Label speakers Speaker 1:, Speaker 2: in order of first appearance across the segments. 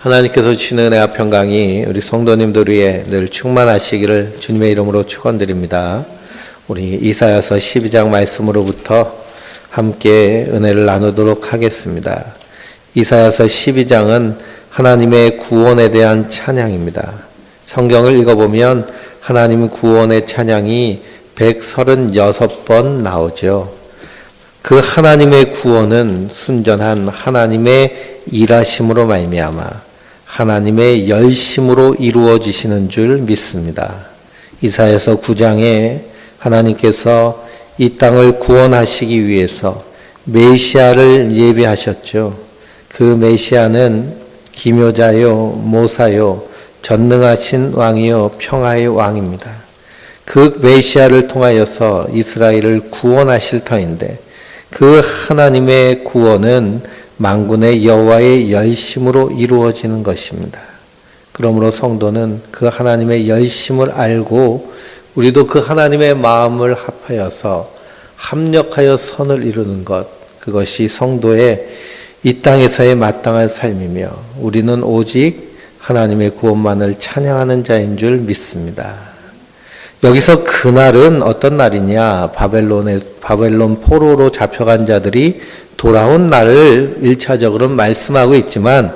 Speaker 1: 하나님께서 주시는 은혜와 평강이 우리 성도님들 위해 늘 충만하시기를 주님의 이름으로 축원드립니다. 우리 이사야서 12장 말씀으로부터 함께 은혜를 나누도록 하겠습니다. 이사야서 12장은 하나님의 구원에 대한 찬양입니다. 성경을 읽어보면 하나님 구원의 찬양이 136번 나오죠. 그 하나님의 구원은 순전한 하나님의 일하심으로 말미암아 하나님의 열심으로 이루어지시는 줄 믿습니다. 이사야서 9장에 하나님께서 이 땅을 구원하시기 위해서 메시아를 예비하셨죠. 그 메시아는 기묘자요, 모사요, 전능하신 왕이요, 평화의 왕입니다. 그 메시아를 통하여서 이스라엘을 구원하실 터인데 그 하나님의 구원은 만군의 여호와의 열심으로 이루어지는 것입니다. 그러므로 성도는 그 하나님의 열심을 알고 우리도 그 하나님의 마음을 합하여서 합력하여 선을 이루는 것, 그것이 성도의 이 땅에서의 마땅한 삶이며 우리는 오직 하나님의 구원만을 찬양하는 자인 줄 믿습니다. 여기서 그날은 어떤 날이냐? 바벨론 포로로 잡혀간 자들이 돌아온 날을 1차적으로 말씀하고 있지만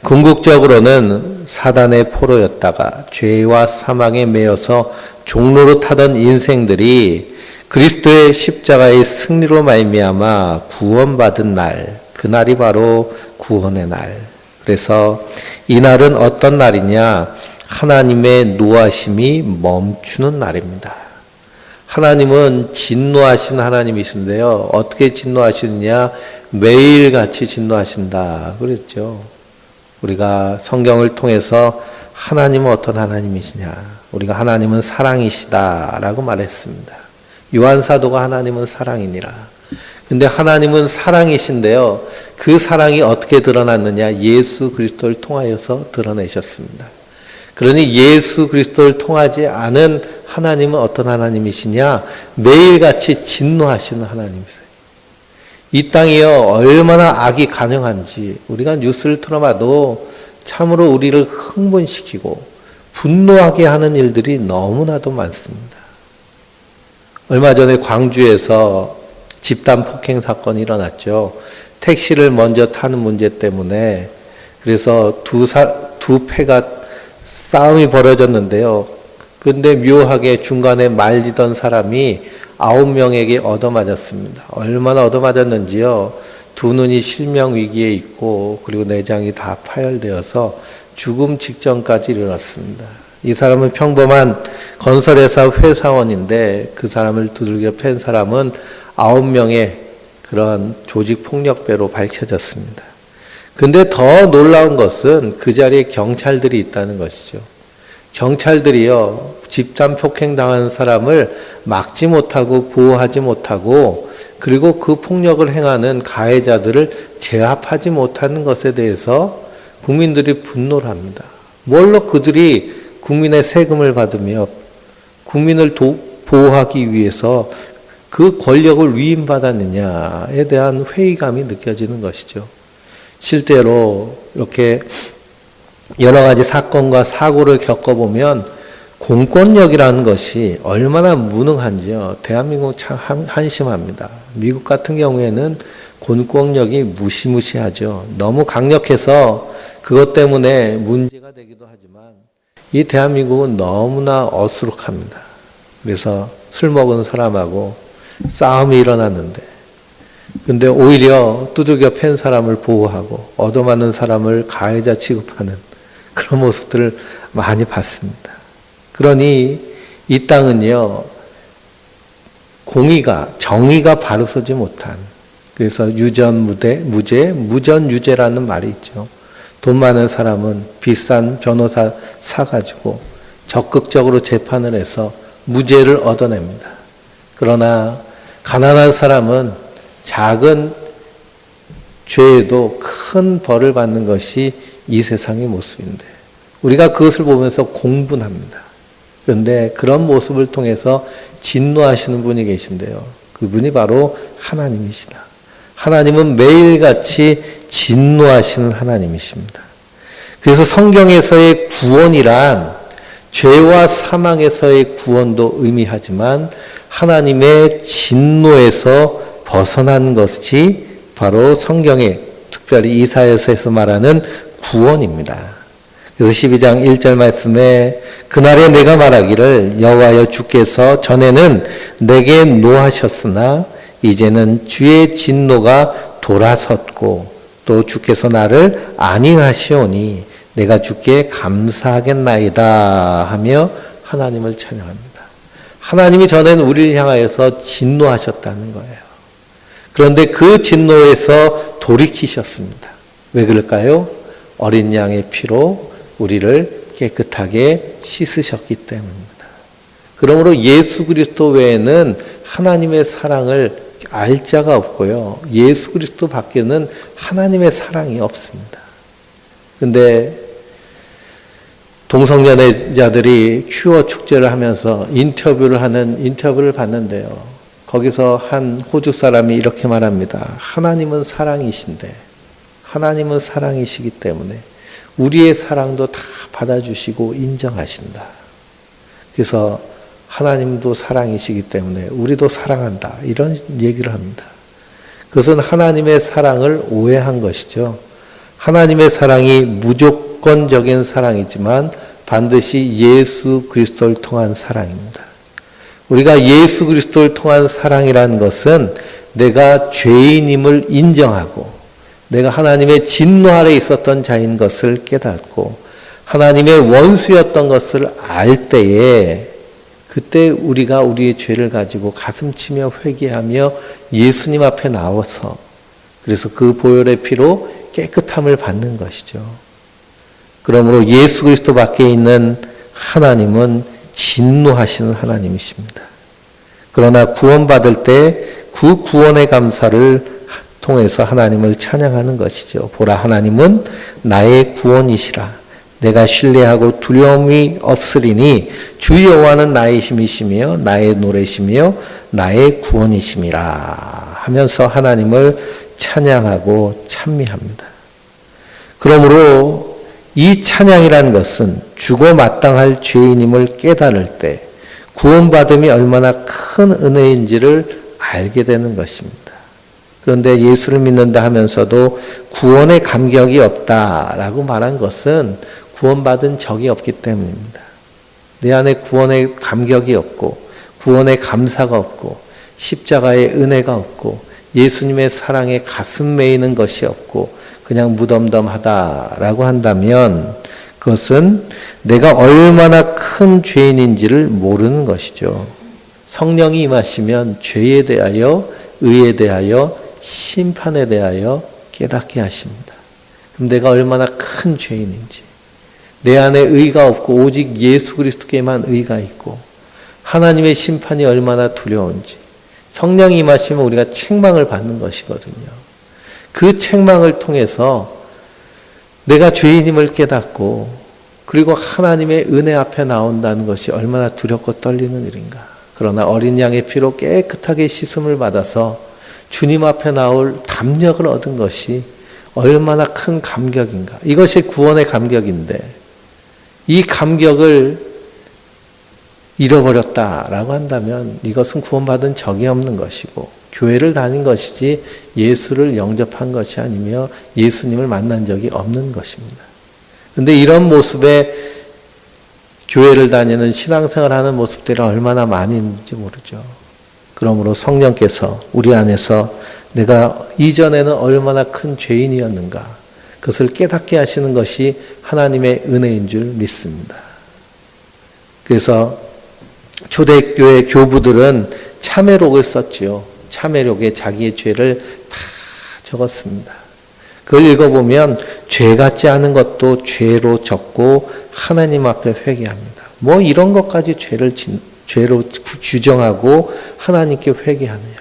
Speaker 1: 궁극적으로는 사단의 포로였다가 죄와 사망에 매여서 종로로 타던 인생들이 그리스도의 십자가의 승리로 말미암아 구원받은 날, 그날이 바로 구원의 날. 그래서 이 날은 어떤 날이냐? 하나님의 노하심이 멈추는 날입니다. 하나님은 진노하신 하나님이신데요. 어떻게 진노하시느냐? 매일같이 진노하신다 그랬죠. 우리가 성경을 통해서 하나님은 어떤 하나님이시냐? 우리가 하나님은 사랑이시다라고 말했습니다. 요한 사도가 하나님은 사랑이니라. 근데 하나님은 사랑이신데요. 그 사랑이 어떻게 드러났느냐? 예수 그리스도를 통하여서 드러내셨습니다. 그러니 예수 그리스도를 통하지 않은 하나님은 어떤 하나님이시냐? 매일같이 진노하시는 하나님이세요. 이 땅이요, 얼마나 악이 가능한지 우리가 뉴스를 틀어봐도 참으로 우리를 흥분시키고 분노하게 하는 일들이 너무나도 많습니다. 얼마 전에 광주에서 집단 폭행 사건이 일어났죠. 택시를 먼저 타는 문제 때문에 그래서 두 패가 싸움이 벌어졌는데요. 근데 묘하게 중간에 말리던 사람이 9명에게 얻어맞았습니다. 얼마나 얻어맞았는지요. 두 눈이 실명 위기에 있고 그리고 내장이 다 파열되어서 죽음 직전까지 이르렀습니다. 이 사람은 평범한 건설회사 회사원인데 그 사람을 두들겨 팬 사람은 9명의 그런 조직폭력배로 밝혀졌습니다. 근데 더 놀라운 것은 그 자리에 경찰들이 있다는 것이죠. 경찰들이요, 집단 폭행당한 사람을 막지 못하고 보호하지 못하고 그리고 그 폭력을 행하는 가해자들을 제압하지 못하는 것에 대해서 국민들이 분노를 합니다. 뭘로 그들이 국민의 세금을 받으며 국민을 보호하기 위해서 그 권력을 위임받았느냐에 대한 회의감이 느껴지는 것이죠. 실제로 이렇게 여러 가지 사건과 사고를 겪어보면 공권력이라는 것이 얼마나 무능한지요. 대한민국 참 한심합니다. 미국 같은 경우에는 공권력이 무시무시하죠. 너무 강력해서 그것 때문에 문제가 되기도 하지만 이 대한민국은 너무나 어수룩합니다. 그래서 술 먹은 사람하고 싸움이 일어났는데 근데 오히려 두들겨 팬 사람을 보호하고 얻어맞는 사람을 가해자 취급하는 그런 모습들을 많이 봤습니다. 그러니 이 땅은요, 정의가 바로 서지 못한, 그래서 무전유죄라는 말이 있죠. 돈 많은 사람은 비싼 변호사 사가지고 적극적으로 재판을 해서 무죄를 얻어냅니다. 그러나 가난한 사람은 작은 죄에도 큰 벌을 받는 것이 이 세상의 모습인데 우리가 그것을 보면서 공분합니다. 그런데 그런 모습을 통해서 진노하시는 분이 계신데요. 그분이 바로 하나님이시다. 하나님은 매일같이 진노하시는 하나님이십니다. 그래서 성경에서의 구원이란 죄와 사망에서의 구원도 의미하지만 하나님의 진노에서 벗어난 것이 바로 성경에 특별히 이사야서에서 말하는 구원입니다. 그래서 12장 1절 말씀에 그날에 내가 말하기를 여호와여 주께서 전에는 내게 노하셨으나 이제는 주의 진노가 돌아섰고 또 주께서 나를 안위하시오니 내가 주께 감사하겠나이다 하며 하나님을 찬양합니다. 하나님이 전에는 우리를 향하여서 진노하셨다는 거예요. 그런데 그 진노에서 돌이키셨습니다. 왜 그럴까요? 어린 양의 피로 우리를 깨끗하게 씻으셨기 때문입니다. 그러므로 예수 그리스도 외에는 하나님의 사랑을 알 자가 없고요. 예수 그리스도 밖에는 하나님의 사랑이 없습니다. 그런데 동성연애자들이 큐어 축제를 하면서 인터뷰를 봤는데요. 거기서 한 호주 사람이 이렇게 말합니다. 하나님은 사랑이신데 하나님은 사랑이시기 때문에 우리의 사랑도 다 받아주시고 인정하신다. 그래서 하나님도 사랑이시기 때문에 우리도 사랑한다. 이런 얘기를 합니다. 그것은 하나님의 사랑을 오해한 것이죠. 하나님의 사랑이 무조건적인 사랑이지만 반드시 예수 그리스도를 통한 사랑입니다. 우리가 예수 그리스도를 통한 사랑이라는 것은 내가 죄인임을 인정하고 내가 하나님의 진노 아래 있었던 자인 것을 깨닫고 하나님의 원수였던 것을 알 때에 그때 우리가 우리의 죄를 가지고 가슴치며 회개하며 예수님 앞에 나와서 그래서 그 보혈의 피로 깨끗함을 받는 것이죠. 그러므로 예수 그리스도 밖에 있는 하나님은 진노하시는 하나님이십니다. 그러나 구원받을 때 그 구원의 감사를 통해서 하나님을 찬양하는 것이죠. 보라 하나님은 나의 구원이시라. 내가 신뢰하고 두려움이 없으리니 주 여호와는 나의 힘이시며 나의 노래시며 나의 구원이심이라 하면서 하나님을 찬양하고 찬미합니다. 그러므로 이 찬양이라는 것은 죽어 마땅할 죄인임을 깨달을 때 구원받음이 얼마나 큰 은혜인지를 알게 되는 것입니다. 그런데 예수를 믿는다 하면서도 구원의 감격이 없다라고 말한 것은 구원받은 적이 없기 때문입니다. 내 안에 구원의 감격이 없고 구원의 감사가 없고 십자가의 은혜가 없고 예수님의 사랑에 가슴 메이는 것이 없고 그냥 무덤덤하다라고 한다면 그것은 내가 얼마나 큰 죄인인지를 모르는 것이죠. 성령이 임하시면 죄에 대하여 의에 대하여 심판에 대하여 깨닫게 하십니다. 그럼 내가 얼마나 큰 죄인인지 내 안에 의가 없고 오직 예수 그리스도께만 의가 있고 하나님의 심판이 얼마나 두려운지 성령이 임하시면 우리가 책망을 받는 것이거든요. 그 책망을 통해서 내가 죄인임을 깨닫고 그리고 하나님의 은혜 앞에 나온다는 것이 얼마나 두렵고 떨리는 일인가. 그러나 어린 양의 피로 깨끗하게 씻음을 받아서 주님 앞에 나올 담력을 얻은 것이 얼마나 큰 감격인가. 이것이 구원의 감격인데 이 감격을 잃어버렸다라고 한다면 이것은 구원받은 적이 없는 것이고 교회를 다닌 것이지 예수를 영접한 것이 아니며 예수님을 만난 적이 없는 것입니다. 그런데 이런 모습에 교회를 다니는 신앙생활하는 모습들이 얼마나 많이 있는지 모르죠. 그러므로 성령께서 우리 안에서 내가 이전에는 얼마나 큰 죄인이었는가 그것을 깨닫게 하시는 것이 하나님의 은혜인 줄 믿습니다. 그래서 초대교회 교부들은 참회록을 썼지요. 참회록에 자기의 죄를 다 적었습니다. 그걸 읽어보면 죄 같지 않은 것도 죄로 적고 하나님 앞에 회개합니다. 뭐 이런 것까지 죄로 규정하고 하나님께 회개하느냐.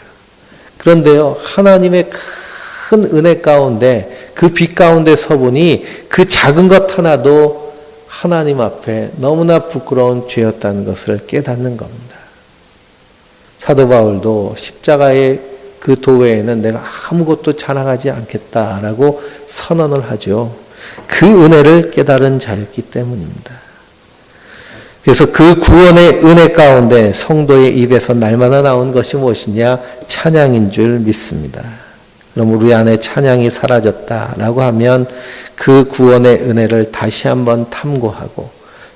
Speaker 1: 그런데요, 하나님의 큰 은혜 가운데 그 빛 가운데 서보니 그 작은 것 하나도 하나님 앞에 너무나 부끄러운 죄였다는 것을 깨닫는 겁니다. 사도 바울도 십자가의 그 도외에는 내가 아무것도 자랑하지 않겠다라고 선언을 하죠. 그 은혜를 깨달은 자였기 때문입니다. 그래서 그 구원의 은혜 가운데 성도의 입에서 날마다 나온 것이 무엇이냐? 찬양인 줄 믿습니다. 그럼 우리 안에 찬양이 사라졌다라고 하면 그 구원의 은혜를 다시 한번 탐구하고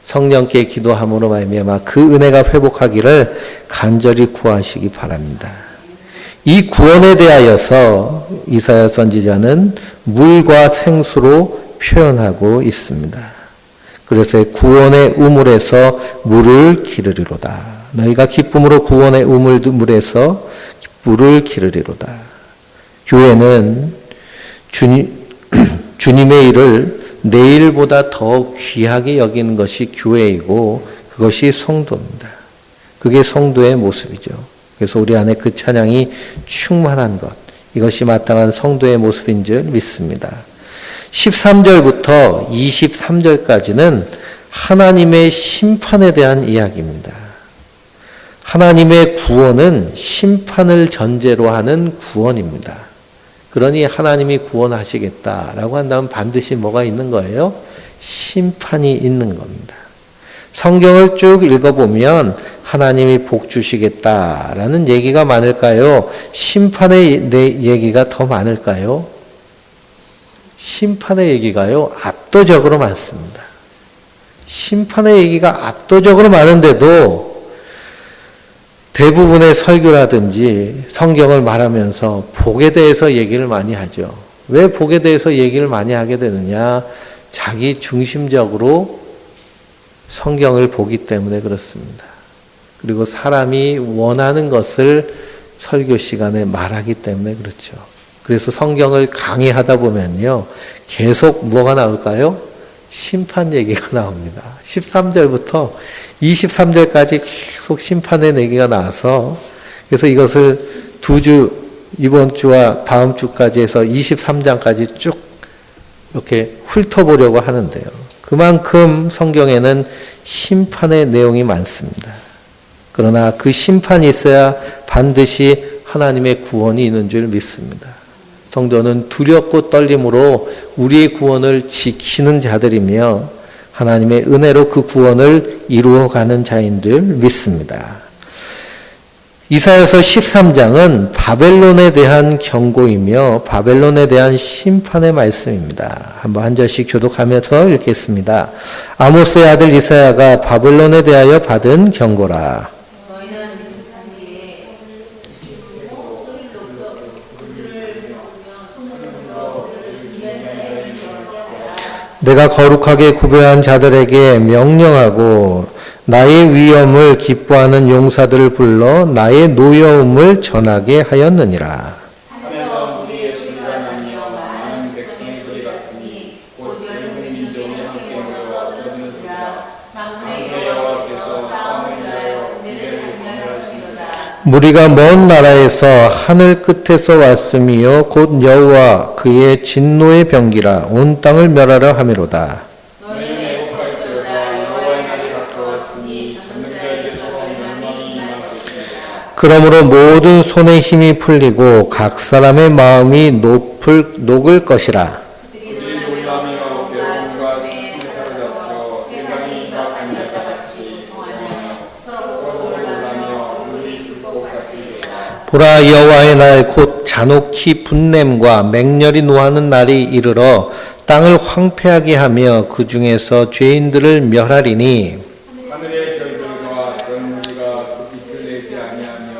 Speaker 1: 성령께 기도함으로 말미암아 그 은혜가 회복하기를 간절히 구하시기 바랍니다. 이 구원에 대하여서 이사야 선지자는 물과 생수로 표현하고 있습니다. 그래서 구원의 우물에서 물을 기르리로다. 너희가 기쁨으로 구원의 우물에서 물을 기르리로다. 교회는 주님의 일을 내일보다 더 귀하게 여기는 것이 교회이고 그것이 성도입니다. 그게 성도의 모습이죠. 그래서 우리 안에 그 찬양이 충만한 것, 이것이 마땅한 성도의 모습인 줄 믿습니다. 13절부터 23절까지는 하나님의 심판에 대한 이야기입니다. 하나님의 구원은 심판을 전제로 하는 구원입니다. 그러니 하나님이 구원하시겠다라고 한다면 반드시 뭐가 있는 거예요? 심판이 있는 겁니다. 성경을 쭉 읽어보면 하나님이 복 주시겠다라는 얘기가 많을까요? 심판의 얘기가 더 많을까요? 심판의 얘기가요, 압도적으로 많습니다. 심판의 얘기가 압도적으로 많은데도 대부분의 설교라든지 성경을 말하면서 복에 대해서 얘기를 많이 하죠. 왜 복에 대해서 얘기를 많이 하게 되느냐? 자기 중심적으로 성경을 보기 때문에 그렇습니다. 그리고 사람이 원하는 것을 설교 시간에 말하기 때문에 그렇죠. 그래서 성경을 강의하다 보면요, 계속 뭐가 나올까요? 심판 얘기가 나옵니다. 13절부터 23절까지 계속 심판의 얘기가 나와서, 그래서 이것을 2주, 이번 주와 다음 주까지 해서 23장까지 쭉 이렇게 훑어보려고 하는데요. 그만큼 성경에는 심판의 내용이 많습니다. 그러나 그 심판이 있어야 반드시 하나님의 구원이 있는 줄 믿습니다. 성도는 두렵고 떨림으로 우리의 구원을 지키는 자들이며 하나님의 은혜로 그 구원을 이루어가는 자인 줄 믿습니다. 이사야서 13장은 바벨론에 대한 경고이며 바벨론에 대한 심판의 말씀입니다. 한번 한 절씩 교독하면서 읽겠습니다. 아모스의 아들 이사야가 바벨론에 대하여 받은 경고라. 내가 거룩하게 구별한 자들에게 명령하고 나의 위엄을 기뻐하는 용사들을 불러 나의 노여움을 전하게 하였느니라. 무리가 먼 나라에서 하늘 끝에서 왔음이요 곧 여호와 그의 진노의 병기라 온 땅을 멸하려 함이로다. 그러므로 모든 손의 힘이 풀리고 각 사람의 마음이 녹을 것이라. 보라, 여호와의 날 곧 잔혹히 분냄과 맹렬히 노하는 날이 이르러 땅을 황폐하게 하며 그 중에서 죄인들을 멸하리니
Speaker 2: 하늘의 별들과 그런 무리가 그 빛을 내지 아니하며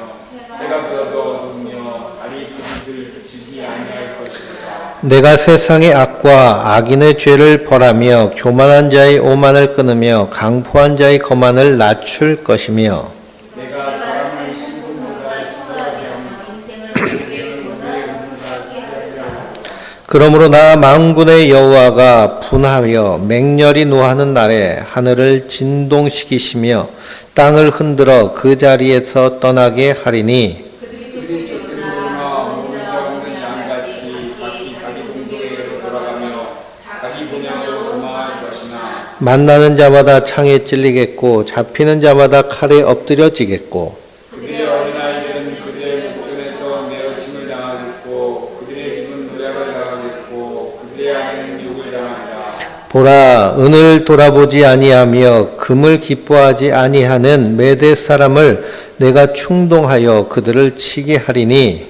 Speaker 2: 해가 들어도 어두우며 달이 그 빛을 비치지 아니할 것이다.
Speaker 1: 내가 세상의 악과 악인의 죄를 벌하며 교만한 자의 오만을 끊으며 강포한 자의 거만을 낮출 것이며
Speaker 2: 내가 사람을 신분보다 희소하게 하며
Speaker 1: 그러므로 나 만군의 여호와가 분하여 맹렬히 노하는 날에 하늘을 진동시키시며 땅을 흔들어 그 자리에서 떠나게 하리니 만나는 자마다 창에 찔리겠고 잡히는 자마다 칼에 엎드려지겠고
Speaker 2: 그들의 어린아이들은 그들의 목전에서 내어짐을 당하겠고 그들의 집은 노략을 당하겠고 그들의 아내는 욕을 당하리라.
Speaker 1: 보라, 은을 돌아보지 아니하며 금을 기뻐하지 아니하는 메대 사람을 내가 충동하여 그들을 치게 하리니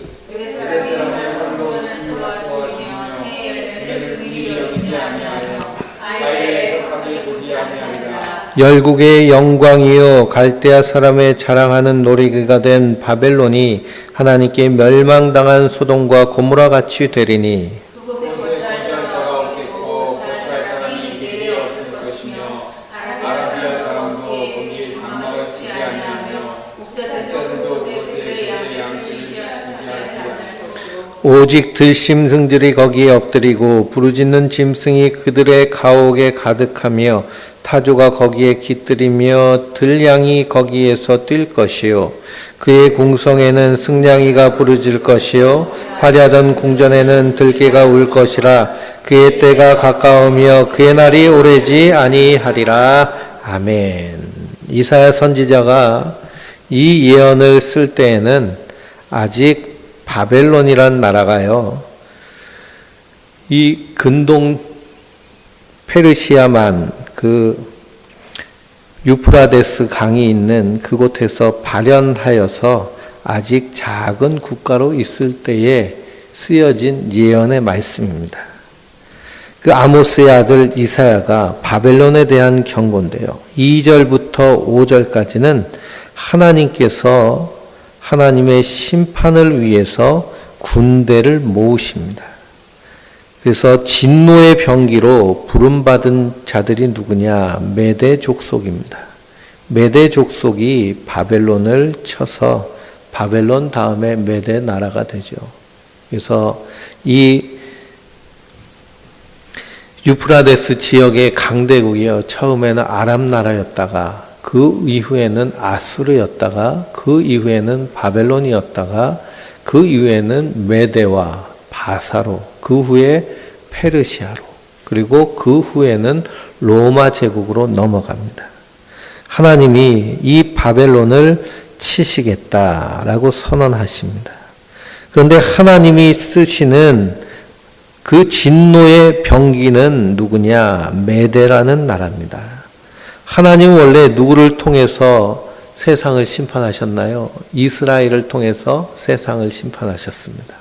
Speaker 1: 열국의 영광이요 갈대아 사람의 자랑하는 놀이기가 된 바벨론이 하나님께 멸망당한 소돔과 고모라 같이 되리니 오직 들짐승들이 거기에 엎드리고 부르짖는 짐승이 그들의 가옥에 가득하며 타조가 거기에 깃들이며 들량이 거기에서 뛸 것이요 그의 궁성에는 승냥이가 부르짖을 것이요 화려하던 궁전에는 들깨가 울 것이라 그의 때가 가까우며 그의 날이 오래지 아니하리라. 아멘. 이사야 선지자가 이 예언을 쓸 때에는 아직 바벨론이란 나라가요, 이 근동 페르시아만 그 유프라데스 강이 있는 그곳에서 발현하여서 아직 작은 국가로 있을 때에 쓰여진 예언의 말씀입니다. 그 아모스의 아들 이사야가 바벨론에 대한 경고인데요. 2절부터 5절까지는 하나님께서 하나님의 심판을 위해서 군대를 모으십니다. 그래서 진노의 병기로 부름받은 자들이 누구냐? 메대 족속입니다. 메대 족속이 바벨론을 쳐서 바벨론 다음에 메대 나라가 되죠. 그래서 이 유프라데스 지역의 강대국이요, 처음에는 아람 나라였다가 그 이후에는 아수르였다가 그 이후에는 바벨론이었다가 그 이후에는 메대와 바사로, 그 후에 페르시아로, 그리고 그 후에는 로마 제국으로 넘어갑니다. 하나님이 이 바벨론을 치시겠다라고 선언하십니다. 그런데 하나님이 쓰시는 그 진노의 병기는 누구냐? 메대라는 나라입니다. 하나님은 원래 누구를 통해서 세상을 심판하셨나요? 이스라엘을 통해서 세상을 심판하셨습니다.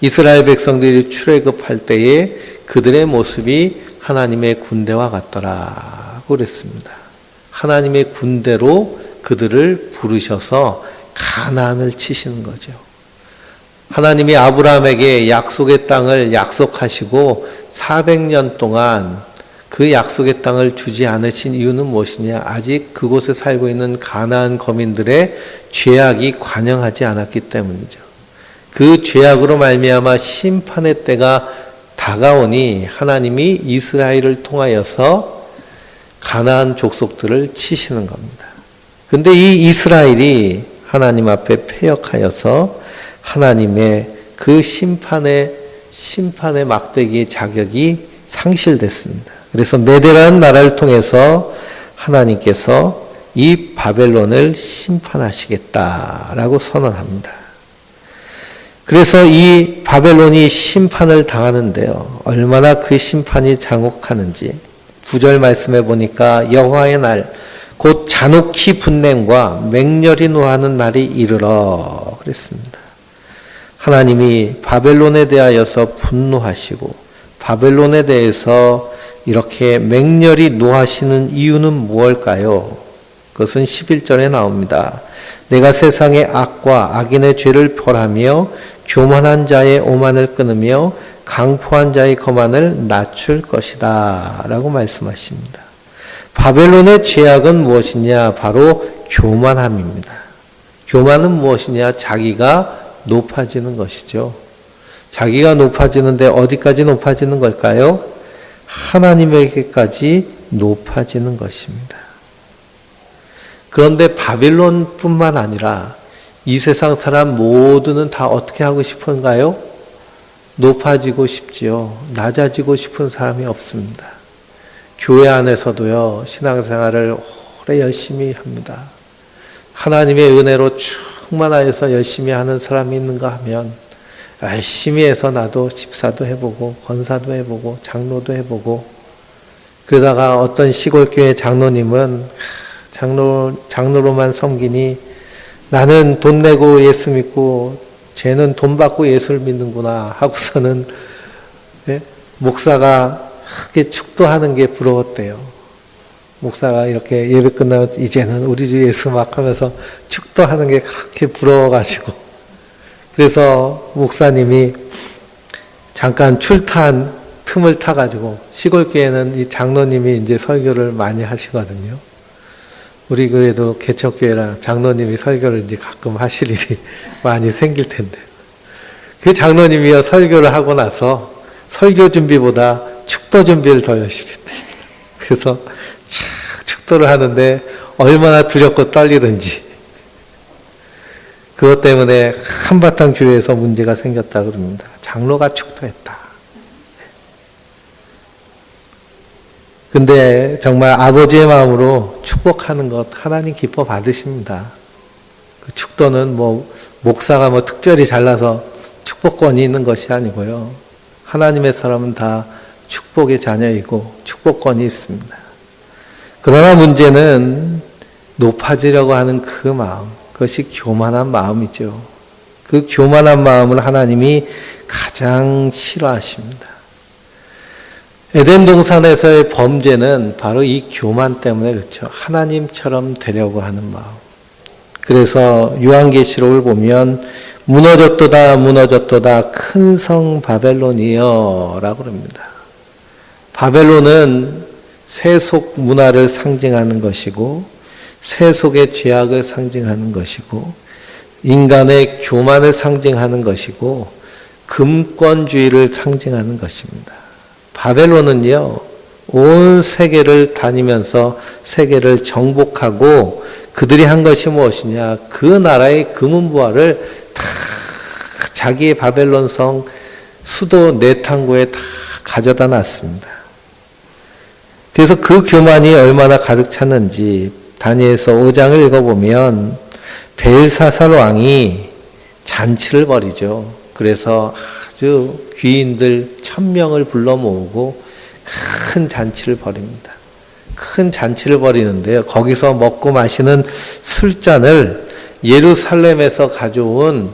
Speaker 1: 이스라엘 백성들이 출애굽할 때에 그들의 모습이 하나님의 군대와 같더라고 그랬습니다. 하나님의 군대로 그들을 부르셔서 가나안을 치시는 거죠. 하나님이 아브라함에게 약속의 땅을 약속하시고 400년 동안 그 약속의 땅을 주지 않으신 이유는 무엇이냐? 아직 그곳에 살고 있는 가나안 거민들의 죄악이 관영하지 않았기 때문이죠. 그 죄악으로 말미암아 심판의 때가 다가오니 하나님이 이스라엘을 통하여서 가나안 족속들을 치시는 겁니다. 근데 이 이스라엘이 하나님 앞에 패역하여서 하나님의 그 심판의 막대기의 자격이 상실됐습니다. 그래서 메대라는 나라를 통해서 하나님께서 이 바벨론을 심판하시겠다라고 선언합니다. 그래서 이 바벨론이 심판을 당하는데요, 얼마나 그 심판이 장혹하는지 9절 말씀해 보니까 여호와의 날 곧 잔혹히 분냄과 맹렬히 노하는 날이 이르러 그랬습니다. 하나님이 바벨론에 대하여서 분노하시고 바벨론에 대해서 이렇게 맹렬히 노하시는 이유는 무엇일까요? 그것은 11절에 나옵니다. 내가 세상의 악과 악인의 죄를 벌하며 교만한 자의 오만을 끊으며 강포한 자의 거만을 낮출 것이다 라고 말씀하십니다. 바벨론의 죄악은 무엇이냐? 바로 교만함입니다. 교만은 무엇이냐? 자기가 높아지는 것이죠. 자기가 높아지는데 어디까지 높아지는 걸까요? 하나님에게까지 높아지는 것입니다. 그런데 바빌론뿐만 아니라 이 세상 사람 모두는 다 어떻게 하고 싶은가요? 높아지고 싶지요. 낮아지고 싶은 사람이 없습니다. 교회 안에서도요, 신앙생활을 오래 열심히 합니다. 하나님의 은혜로 충만하여서 열심히 하는 사람이 있는가 하면 열심히 해서 나도 집사도 해보고 권사도 해보고 장로도 해보고 그러다가 어떤 시골교회 장로님은 장로로만 섬기니 나는 돈 내고 예수 믿고 쟤는 돈 받고 예수를 믿는구나 하고서는 목사가 크게 축도하는 게 부러웠대요. 목사가 이렇게 예배 끝나고 이제는 우리 주 예수 막 하면서 축도하는 게 그렇게 부러워가지고 그래서 목사님이 잠깐 출타한 틈을 타가지고 시골교회는 이 장로님이 이제 설교를 많이 하시거든요. 우리 교회도 개척교회랑 장로님이 설교를 이제 가끔 하실 일이 많이 생길 텐데 그 장로님이요 설교를 하고 나서 설교 준비보다 축도 준비를 더 열심히 했대요. 그래서 축도를 하는데 얼마나 두렵고 떨리든지 그것 때문에 한바탕 교회에서 문제가 생겼다 그럽니다. 장로가 축도했다. 근데 정말 아버지의 마음으로 축복하는 것 하나님 기뻐 받으십니다. 그 축도는 목사가 특별히 잘나서 축복권이 있는 것이 아니고요. 하나님의 사람은 다 축복의 자녀이고 축복권이 있습니다. 그러나 문제는 높아지려고 하는 그 마음, 그것이 교만한 마음이죠. 그 교만한 마음을 하나님이 가장 싫어하십니다. 에덴 동산에서의 범죄는 바로 이 교만 때문에 그렇죠. 하나님처럼 되려고 하는 마음. 그래서 요한계시록을 보면 무너졌도다 무너졌도다 큰 성 바벨론이여 라고 합니다. 바벨론은 세속 문화를 상징하는 것이고 세속의 죄악을 상징하는 것이고 인간의 교만을 상징하는 것이고 금권주의를 상징하는 것입니다. 바벨론은요, 온 세계를 다니면서 세계를 정복하고 그들이 한 것이 무엇이냐? 그 나라의 금은부화를 다 자기의 바벨론 성 수도 네탄고에 다 가져다 놨습니다. 그래서 그 교만이 얼마나 가득 찼는지 다니엘서 5장을 읽어보면 벨사살 왕이 잔치를 벌이죠. 그래서 아주 귀인들 1000명을 불러 모으고 큰 잔치를 벌입니다. 큰 잔치를 벌이는데요. 거기서 먹고 마시는 술잔을 예루살렘에서 가져온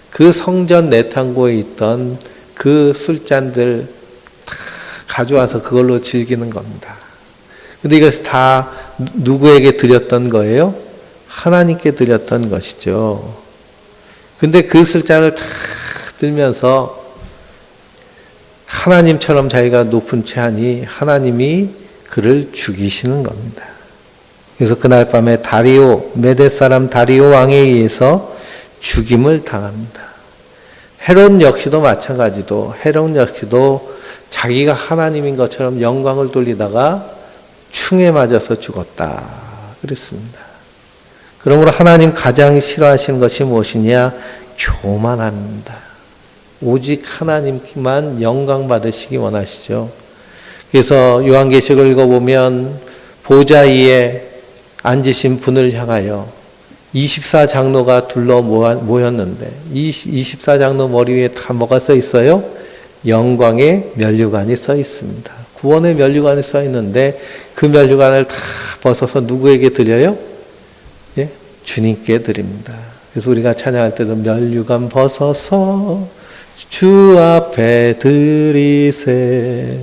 Speaker 1: 그 성전 내탕고에 있던 그 술잔들 다 가져와서 그걸로 즐기는 겁니다. 근데 이것이 다 누구에게 드렸던 거예요? 하나님께 드렸던 것이죠. 근데 그 술잔을 다 들면서 하나님처럼 자기가 높은 채 하니 하나님이 그를 죽이시는 겁니다. 그래서 그날 밤에 메대 사람 다리오 왕에 의해서 죽임을 당합니다. 헤롯 역시도 마찬가지도 헤롯 역시도 자기가 하나님인 것처럼 영광을 돌리다가 충에 맞아서 죽었다 그랬습니다. 그러므로 하나님 가장 싫어하시는 것이 무엇이냐? 교만합니다. 오직 하나님만 영광 받으시기 원하시죠. 그래서 요한계시록을 읽어보면 보좌 위에 앉으신 분을 향하여 24장로가 둘러 모였는데 이 24장로 머리 위에 다 뭐가 써 있어요? 영광의 면류관이 써 있습니다. 구원의 면류관이 써 있는데 그 면류관을 다 벗어서 누구에게 드려요? 예? 주님께 드립니다. 그래서 우리가 찬양할 때도 면류관 벗어서 주 앞에 드리세.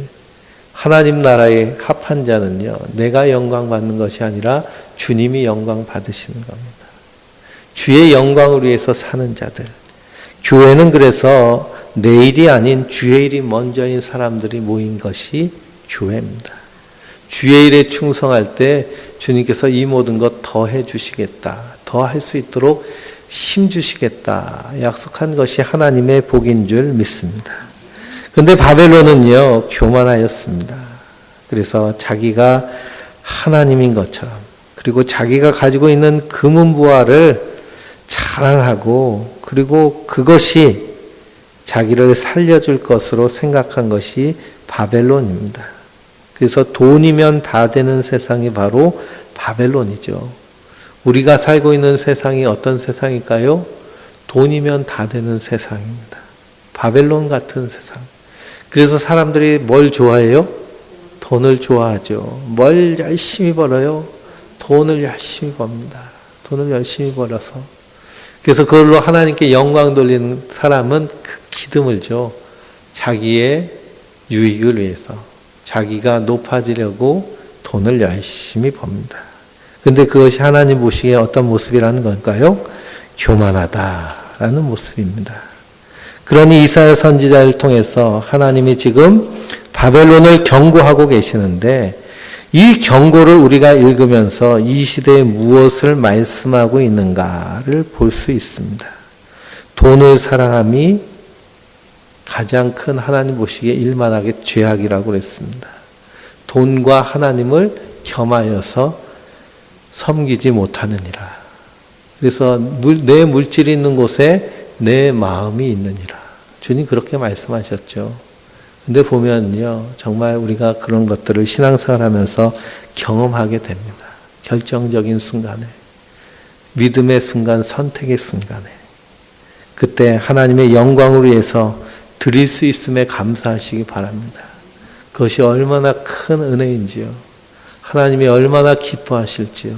Speaker 1: 하나님 나라에 합한 자는요, 내가 영광 받는 것이 아니라 주님이 영광 받으시는 겁니다. 주의 영광을 위해서 사는 자들. 교회는 그래서 내일이 아닌 주의 일이 먼저인 사람들이 모인 것이 교회입니다. 주의 일에 충성할 때 주님께서 이 모든 것 더 해주시겠다. 더 할 수 있도록 힘주시겠다. 약속한 것이 하나님의 복인 줄 믿습니다. 근데 바벨론은요, 교만하였습니다. 그래서 자기가 하나님인 것처럼, 그리고 자기가 가지고 있는 금은부화를 자랑하고, 그리고 그것이 자기를 살려줄 것으로 생각한 것이 바벨론입니다. 그래서 돈이면 다 되는 세상이 바로 바벨론이죠. 우리가 살고 있는 세상이 어떤 세상일까요? 돈이면 다 되는 세상입니다. 바벨론 같은 세상. 그래서 사람들이 뭘 좋아해요? 돈을 좋아하죠. 뭘 열심히 벌어요? 돈을 열심히 법니다. 돈을 열심히 벌어서. 그래서 그걸로 하나님께 영광 돌리는 사람은 그 기름을 줘. 자기의 유익을 위해서. 자기가 높아지려고 돈을 열심히 법니다. 근데 그것이 하나님 보시기에 어떤 모습이라는 걸까요? 교만하다라는 모습입니다. 그러니 이사야 선지자를 통해서 하나님이 지금 바벨론을 경고하고 계시는데 이 경고를 우리가 읽으면서 이 시대에 무엇을 말씀하고 있는가를 볼 수 있습니다. 돈을 사랑함이 가장 큰 하나님 보시기에 일만하게 죄악이라고 그랬습니다. 돈과 하나님을 겸하여서 섬기지 못하느니라. 그래서 내 물질이 있는 곳에 내 마음이 있느니라. 주님 그렇게 말씀하셨죠. 근데 보면요, 정말 우리가 그런 것들을 신앙생활하면서 경험하게 됩니다. 결정적인 순간에, 믿음의 순간, 선택의 순간에, 그때 하나님의 영광을 위해서 드릴 수 있음에 감사하시기 바랍니다. 그것이 얼마나 큰 은혜인지요. 하나님이 얼마나 기뻐하실지요.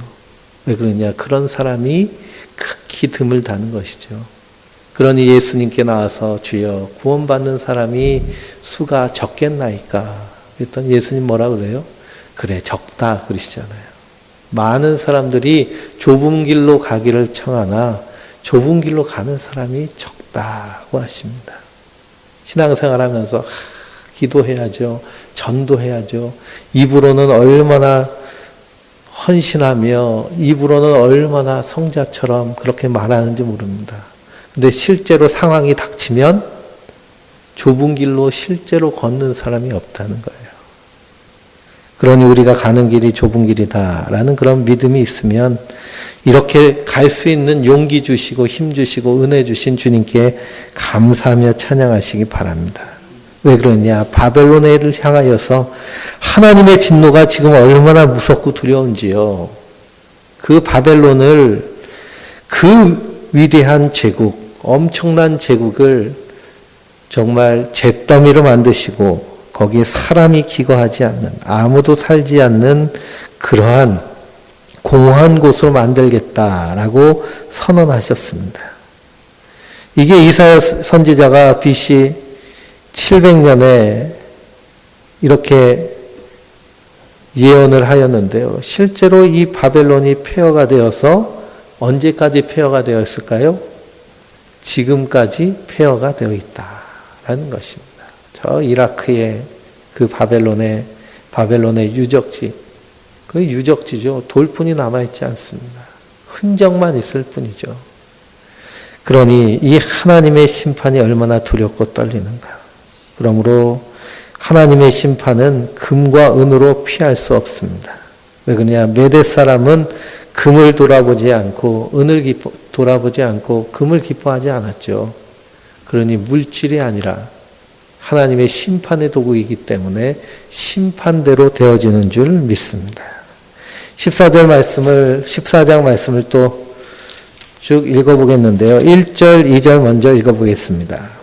Speaker 1: 왜 그러냐? 그런 사람이 극히 드물다는 것이죠. 그러니 예수님께 나와서 주여 구원받는 사람이 수가 적겠나이까? 그랬더니 예수님 뭐라 그래요? 그래 적다 그러시잖아요. 많은 사람들이 좁은 길로 가기를 청하나 좁은 길로 가는 사람이 적다고 하십니다. 신앙생활하면서 기도해야죠. 전도해야죠. 입으로는 얼마나 헌신하며 입으로는 얼마나 성자처럼 그렇게 말하는지 모릅니다. 근데 실제로 상황이 닥치면 좁은 길로 실제로 걷는 사람이 없다는 거예요. 그러니 우리가 가는 길이 좁은 길이다라는 그런 믿음이 있으면 이렇게 갈 수 있는 용기 주시고 힘 주시고 은혜 주신 주님께 감사하며 찬양하시기 바랍니다. 왜 그러냐? 바벨론을 향하여서 하나님의 진노가 지금 얼마나 무섭고 두려운지요. 그 바벨론을 그 위대한 제국, 엄청난 제국을 정말 잿더미로 만드시고 거기에 사람이 기거하지 않는, 아무도 살지 않는 그러한 공허한 곳으로 만들겠다라고 선언하셨습니다. 이게 이사야 선지자가 BC 700년에 이렇게 예언을 하였는데요. 실제로 이 바벨론이 폐허가 되어서 언제까지 폐허가 되어 있을까요? 지금까지 폐허가 되어 있다라는 것입니다. 저 이라크의 그 바벨론의 유적지, 그 유적지죠. 돌뿐이 남아있지 않습니다. 흔적만 있을 뿐이죠. 그러니 이 하나님의 심판이 얼마나 두렵고 떨리는가. 그러므로 하나님의 심판은 금과 은으로 피할 수 없습니다. 왜 그러냐? 메대 사람은 금을 돌아보지 않고 은을 돌아보지 않고 금을 기뻐하지 않았죠. 그러니 물질이 아니라 하나님의 심판의 도구이기 때문에 심판대로 되어지는 줄 믿습니다. 14장 말씀을 또 쭉 읽어보겠는데요. 1절, 2절 먼저 읽어보겠습니다.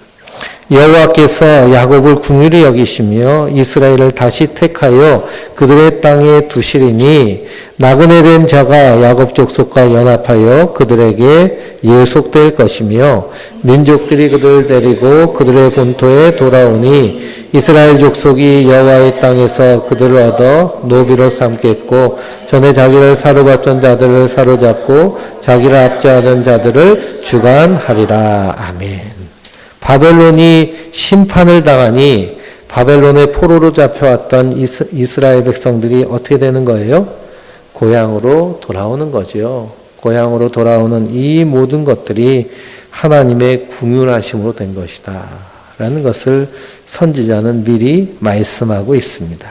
Speaker 1: 여호와께서 야곱을 긍휼히 여기시며 이스라엘을 다시 택하여 그들의 땅에 두시리니 나그네 된 자가 야곱 족속과 연합하여 그들에게 예속될 것이며 민족들이 그들을 데리고 그들의 본토에 돌아오니 이스라엘 족속이 여호와의 땅에서 그들을 얻어 노비로 삼겠고 전에 자기를 사로잡던 자들을 사로잡고 자기를 압제하던 자들을 주관하리라. 아멘. 바벨론이 심판을 당하니 바벨론의 포로로 잡혀왔던 이스라엘 백성들이 어떻게 되는 거예요? 고향으로 돌아오는 거죠. 고향으로 돌아오는 이 모든 것들이 하나님의 긍휼하심으로 된 것이다 라는 것을 선지자는 미리 말씀하고 있습니다.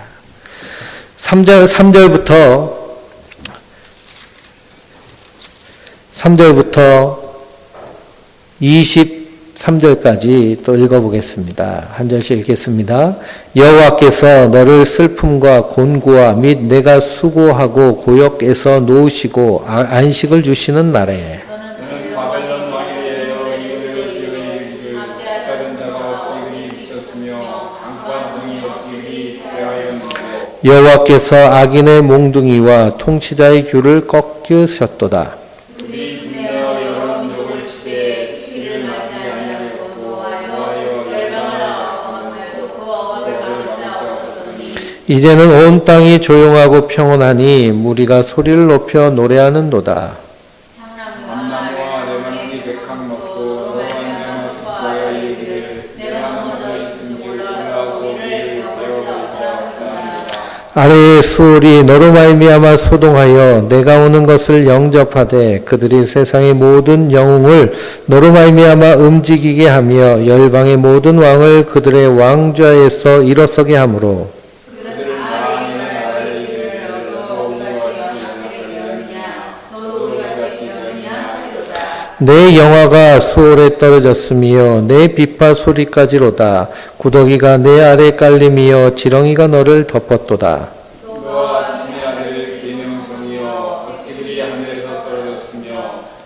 Speaker 1: 3절부터 23절까지 또 읽어보겠습니다. 한 절씩 읽겠습니다. 여호와께서 너를 슬픔과 곤고와 및 내가 수고하고 고역에서 놓으시고 안식을 주시는 날에
Speaker 2: 너는 바벨론 왕에게로 이웃을 지으니 작은 자가 없이 그리 미쳤으며 안관성이 없이 그리 대하였느니라.
Speaker 1: 여호와께서 악인의 몽둥이와 통치자의 규를 꺾으셨도다.
Speaker 2: 우리 분하여 여러 민족을 치되 시기를 맞지 아니하려고 하여 멸망하라 언하여도 그 억압을 받을 자 없었더니
Speaker 1: 이제는 온 땅이 조용하고 평온하니 무리가 소리를 높여 노래하는도다.
Speaker 2: 감나무와 레바논이 백합 먹고 너만 기뻐하여 이르기를 내가 넘어져 있은지 몰라서 우리를 배워볼 자 없다.
Speaker 1: 아래의 수월이 너로 말미암아 소동하여 내가 오는 것을 영접하되 그들이 세상의 모든 영웅을 너로 말미암아 움직이게 하며 열방의 모든 왕을 그들의 왕좌에서 일어서게 하므로
Speaker 2: 그들을 마음에 나의 일을 너도 우리같이 연합하게 되었느냐 너도 우리같이 되었느냐 하리로다.
Speaker 1: 내 영화가 수월에 떨어졌으며 내 비파 소리까지로다. 구더기가 내 아래 깔림이여 지렁이가 너를 덮었도다.
Speaker 2: 너 아침의 아들 계명성이여 어찌 그리 하늘에서 떨어졌으며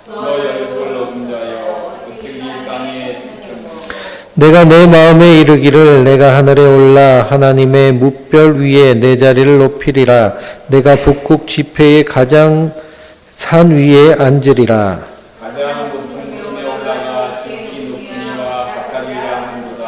Speaker 2: 너 열골 높은 자여 어찌 그리 땅에 찍혔느냐.
Speaker 1: 내가 내 마음에 이르기를 내가 하늘에 올라 하나님의 뭇별 위에 내 자리를 높이리라. 내가 북극 지폐의 가장 산 위에 앉으리라.
Speaker 2: 가장 높은 곳에 올라가 지극히 높은 이와 가까이라 하는도다.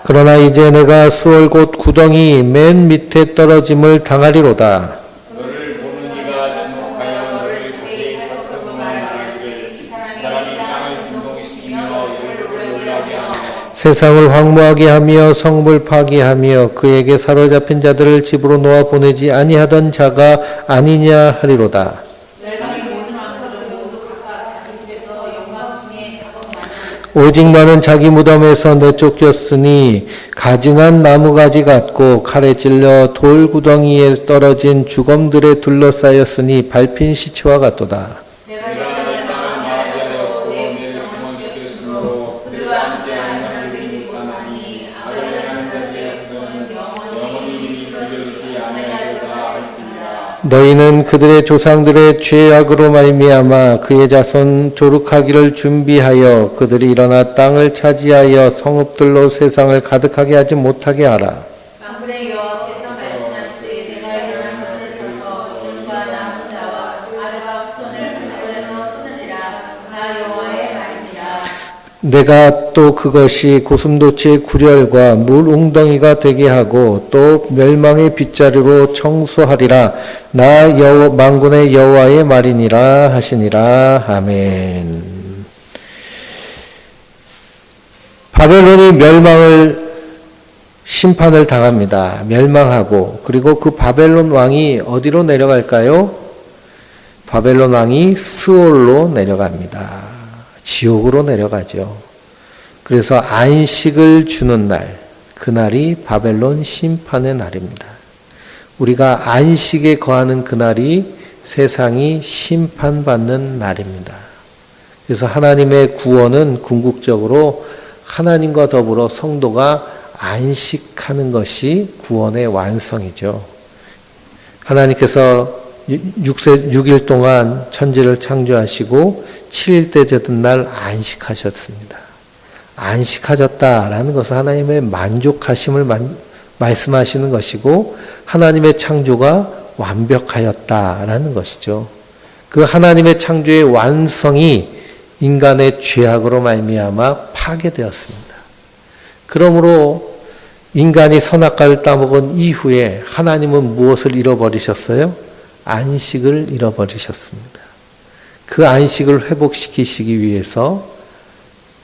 Speaker 1: 그러나 이제 내가 수월 곧 구덩이 맨 밑에 떨어짐을 당하리로다.
Speaker 2: 너를 보는 이가 주목하여 너를 자세히 살펴보면 알기를 이 사람이 땅을 진동시키며 열골을 놀라게 하며
Speaker 1: 세상을 황무하게 하며 성을 파괴하며 그에게 사로잡힌 자들을 집으로 놓아 보내지 아니하던 자가 아니냐 하리로다.
Speaker 3: 멸망의 모든 왕들은 모두 각각 자기 집에서 영광 중에 작업하는
Speaker 1: 오직 나는 자기 무덤에서 내쫓겼으니 가증한 나무가지 같고 칼에 찔려 돌구덩이에 떨어진 주검들에 둘러싸였으니 밟힌 시체와 같도다.
Speaker 3: 내가 이 땅을 망하게 하여 내 백성을 죽였으므로 그들과 함께 하는 자들이 집권하니 악을 행하는 자들의 후손은 영원히 불려지지 아니하리로다 할지니라.
Speaker 1: 너희는 그들의 조상들의 죄악으로 말미암아 그의 자손 조룩하기를 준비하여 그들이 일어나 땅을 차지하여 성읍들로 세상을 가득하게 하지 못하게 하라.
Speaker 3: 만군의 여호와께서 말씀하시되 내가 일어나 하늘을 쳐서 너희와 남은 자와 아들과 후손을 하늘에서 끊으리라. 나 여호와의 말이니라.
Speaker 1: 내가 또 그것이 고슴도치의 구렬과 물 웅덩이가 되게 하고 또 멸망의 빗자루로 청소하리라. 나 만군의 여호와의 말이니라 하시니라. 아멘. 바벨론이 심판을 당합니다. 멸망하고 그리고 그 바벨론 왕이 어디로 내려갈까요? 바벨론 왕이 스올로 내려갑니다. 지옥으로 내려가죠. 그래서 안식을 주는 날, 그날이 바벨론 심판의 날입니다. 우리가 안식에 거하는 그날이 세상이 심판받는 날입니다. 그래서 하나님의 구원은 궁극적으로 하나님과 더불어 성도가 안식하는 것이 구원의 완성이죠. 하나님께서 6일 동안 천지를 창조하시고 7일째 되던 날 안식하셨습니다. 안식하셨다라는 것은 하나님의 만족하심을 말씀하시는 것이고 하나님의 창조가 완벽하였다라는 것이죠. 그 하나님의 창조의 완성이 인간의 죄악으로 말미암아 파괴되었습니다. 그러므로 인간이 선악과를 따먹은 이후에 하나님은 무엇을 잃어버리셨어요? 안식을 잃어버리셨습니다. 그 안식을 회복시키시기 위해서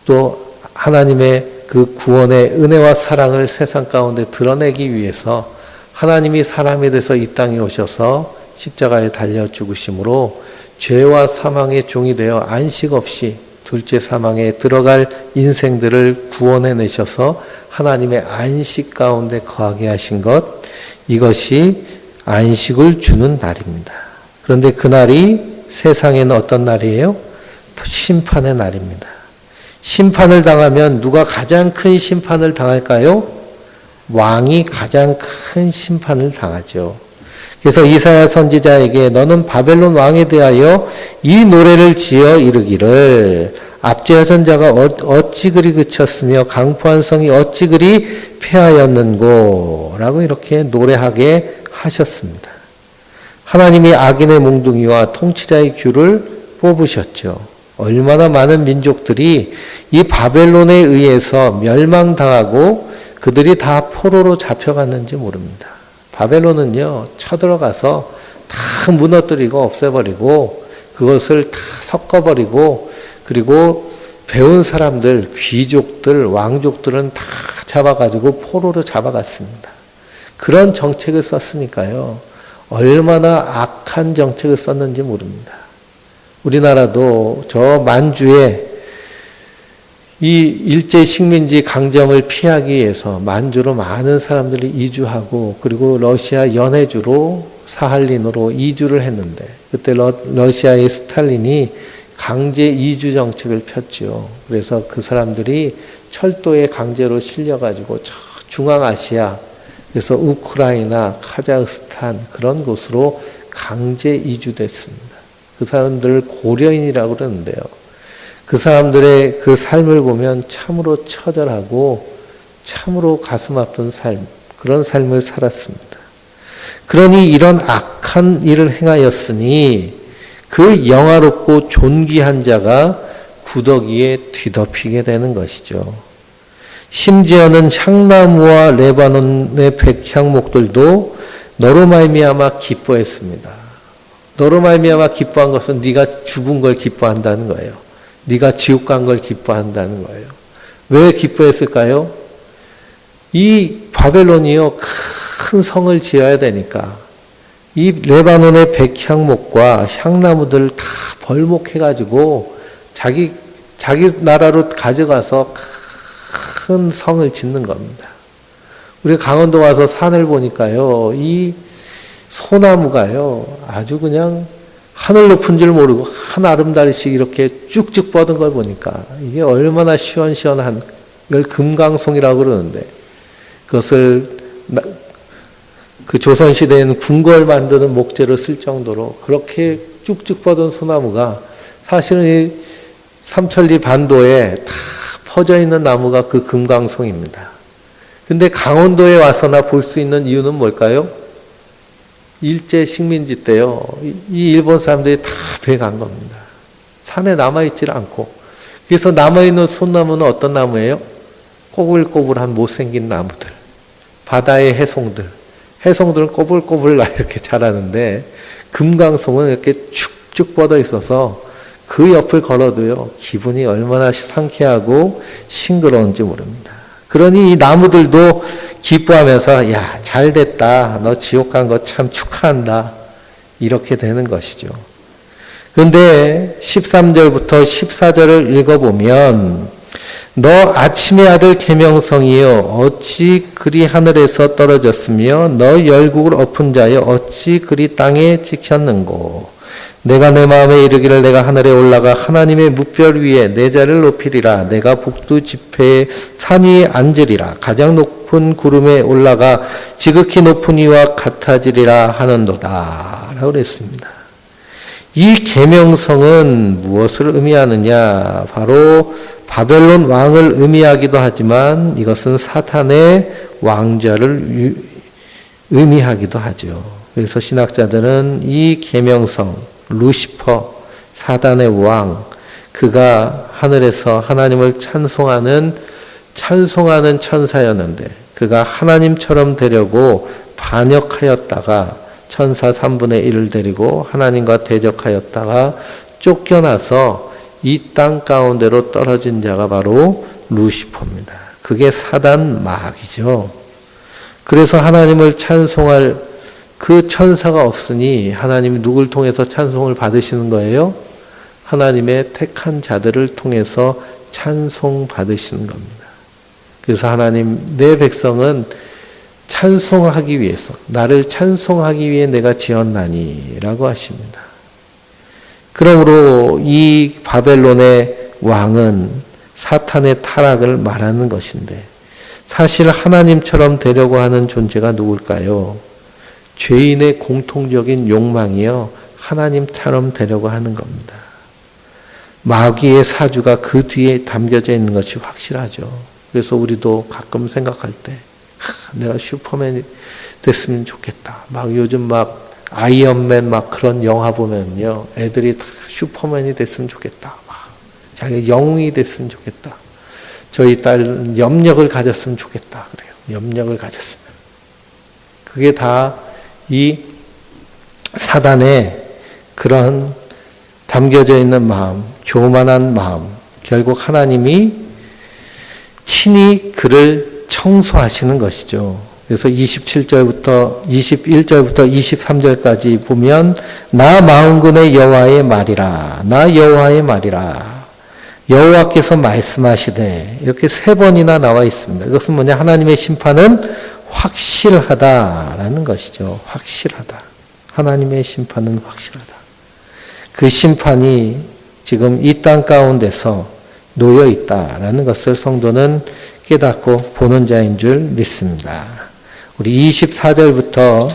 Speaker 1: 또 하나님의 그 구원의 은혜와 사랑을 세상 가운데 드러내기 위해서 하나님이 사람이 돼서 이 땅에 오셔서 십자가에 달려 죽으심으로 죄와 사망의 종이 되어 안식 없이 둘째 사망에 들어갈 인생들을 구원해내셔서 하나님의 안식 가운데 거하게 하신 것, 이것이 안식을 주는 날입니다. 그런데 그날이 세상에는 어떤 날이에요? 심판의 날입니다. 심판을 당하면 누가 가장 큰 심판을 당할까요? 왕이 가장 큰 심판을 당하죠. 그래서 이사야 선지자에게 너는 바벨론 왕에 대하여 이 노래를 지어 이르기를 압제하던 자가 어찌 그리 그쳤으며 강포한 성이 어찌 그리 패하였는고 라고 이렇게 노래하게 하셨습니다. 하나님이 악인의 몽둥이와 통치자의 귤을 뽑으셨죠. 얼마나 많은 민족들이 이 바벨론에 의해서 멸망당하고 그들이 다 포로로 잡혀갔는지 모릅니다. 바벨론은요, 쳐들어가서 다 무너뜨리고 없애버리고 그것을 다 섞어버리고 그리고 배운 사람들, 귀족들, 왕족들은 다 잡아가지고 포로로 잡아갔습니다. 그런 정책을 썼으니까요. 얼마나 악한 정책을 썼는지 모릅니다. 우리나라도 저 만주에 이 일제 식민지 강점을 피하기 위해서 만주로 많은 사람들이 이주하고 그리고 러시아 연해주로 사할린으로 이주를 했는데 그때 러시아의 스탈린이 강제 이주 정책을 폈죠. 그래서 그 사람들이 철도에 강제로 실려가지고 저 중앙아시아 그래서 우크라이나, 카자흐스탄 그런 곳으로 강제 이주됐습니다. 그 사람들을 고려인이라고 그러는데요. 그 사람들의 그 삶을 보면 참으로 처절하고 참으로 가슴 아픈 삶, 그런 삶을 살았습니다. 그러니 이런 악한 일을 행하였으니 그 영화롭고 존귀한 자가 구더기에 뒤덮이게 되는 것이죠. 심지어는 향나무와 레바논의 백향목들도 너로 말미암아 기뻐했습니다. 너로 말미암아 기뻐한 것은 네가 죽은 걸 기뻐한다는 거예요. 네가 지옥 간 걸 기뻐한다는 거예요. 왜 기뻐했을까요? 이 바벨론이요, 큰 성을 지어야 되니까 이 레바논의 백향목과 향나무들 다 벌목해가지고 자기 나라로 가져가서 큰 성을 짓는 겁니다. 우리 강원도 와서 산을 보니까요, 이 소나무가요, 아주 그냥 하늘 높은 줄 모르고 한 아름다리씩 이렇게 쭉쭉 뻗은 걸 보니까 이게 얼마나 시원시원한 이걸 금강송이라고 그러는데 그것을 그 조선시대에는 궁궐 만드는 목재로 쓸 정도로 그렇게 쭉쭉 뻗은 소나무가 사실은 이 삼천리 반도에 다 퍼져 있는 나무가 그 금강송입니다. 근데 강원도에 와서나 볼 수 있는 이유는 뭘까요? 일제 식민지 때요. 이 일본 사람들이 다 배간 겁니다. 산에 남아있질 않고. 그래서 남아있는 소나무는 어떤 나무예요? 꼬불꼬불한 못생긴 나무들. 바다의 해송들. 해송들은 꼬불꼬불 이렇게 자라는데 금강송은 이렇게 축축 뻗어 있어서 그 옆을 걸어도요. 기분이 얼마나 상쾌하고 싱그러운지 모릅니다. 그러니 이 나무들도 기뻐하면서 야, 잘 됐다. 너 지옥 간 거 참 축하한다. 이렇게 되는 것이죠. 그런데 13절부터 14절을 읽어보면 너 아침의 아들 계명성이여 어찌 그리 하늘에서 떨어졌으며 너 열국을 엎은 자여 어찌 그리 땅에 찍혔는고 내가 내 마음에 이르기를 내가 하늘에 올라가 하나님의 뭇별 위에 내 자를 높이리라 내가 북두 지폐의 산 위에 앉으리라 가장 높은 구름에 올라가 지극히 높은 이와 같아지리라 하는도다 라고 그랬습니다. 이 계명성은 무엇을 의미하느냐? 바로 바벨론 왕을 의미하기도 하지만 이것은 사탄의 왕좌를 의미하기도 하죠. 그래서 신학자들은 이 계명성, 루시퍼, 사단의 왕, 그가 하늘에서 하나님을 찬송하는 천사였는데 그가 하나님처럼 되려고 반역하였다가 천사 3분의 1을 데리고 하나님과 대적하였다가 쫓겨나서 이 땅 가운데로 떨어진 자가 바로 루시퍼입니다. 그게 사단 마귀죠. 그래서 하나님을 찬송할 그 천사가 없으니 하나님이 누굴 통해서 찬송을 받으시는 거예요? 하나님의 택한 자들을 통해서 찬송 받으시는 겁니다. 그래서 하나님 내 백성은 찬송하기 위해서 나를 찬송하기 위해 내가 지었나니 라고 하십니다. 그러므로 이 바벨론의 왕은 사탄의 타락을 말하는 것인데 사실 하나님처럼 되려고 하는 존재가 누굴까요? 죄인의 공통적인 욕망이요. 하나님처럼 되려고 하는 겁니다. 마귀의 사주가 그 뒤에 담겨져 있는 것이 확실하죠. 그래서 우리도 가끔 생각할 때 내가 슈퍼맨이 됐으면 좋겠다. 막 요즘 막 아이언맨 막 그런 영화 보면요. 애들이 다 슈퍼맨이 됐으면 좋겠다. 막 자기 영웅이 됐으면 좋겠다. 저희 딸은 염력을 가졌으면 좋겠다. 그래요. 염력을 가졌으면. 그게 다 이 사단의 그런 담겨져 있는 마음, 교만한 마음, 결국 하나님이 친히 그를 청소하시는 것이죠. 그래서 21절부터 23절까지 보면 나 만군의 여호와의 말이라, 나 여호와의 말이라, 여호와께서 말씀하시되, 이렇게 3번이나 나와 있습니다. 이것은 뭐냐? 하나님의 심판은 확실하다라는 것이죠. 확실하다. 하나님의 심판은 확실하다. 그 심판이 지금 이 땅 가운데서 놓여 있다라는 것을 성도는 깨닫고 보는 자인 줄 믿습니다. 우리 24절부터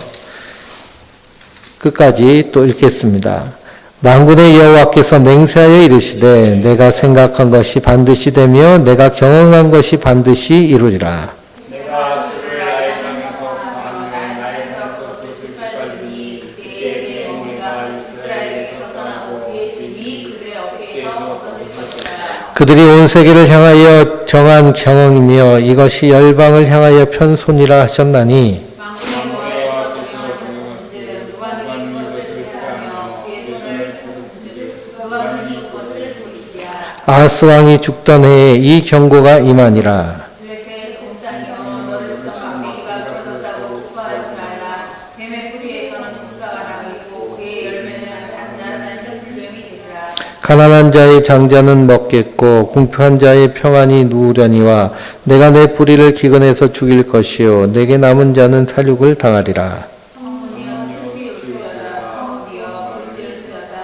Speaker 1: 끝까지 또 읽겠습니다. 만군의 여호와께서 맹세하여 이르시되 내가 생각한 것이 반드시 되며 내가 경영한 것이 반드시 이루리라.
Speaker 2: 내가 스를 나의 땅에서 만민의 나의 산에서 그것을 짓밟으니 그때에 내가 이스라엘에서 떠나고 그의 집이 그들 옆에서 없어질 것이라.
Speaker 1: 그들이 온 세계를 향하여 정한 경영이며 이것이 열방을 향하여 편손이라 하셨나니
Speaker 2: 만군의 여호와께서 경영하시되 누가 능히 그것을 피하며 그의 손을 부르짖으되 누가 능히 그것을 돌이키랴.
Speaker 1: 아하스 왕이 죽던 해에 이 경고가 임하니라.
Speaker 3: 블레셋 온 땅이여 너를 시던 막대기가 부러졌다고 기뻐하지 말라. 뱀의 뿌리에서는 독사가 나겠고 그의 열매는 단단한 혈불뱀이 되리라.
Speaker 1: 가난한 자의 장자는 먹겠고 공표한 자의 평안이 누우려니와 내가 내 뿌리를 기근해서 죽일 것이요 내게 남은 자는 살육을 당하리라.
Speaker 3: 성문이여 슬피 울지어다. 성읍이여 불지를지어다.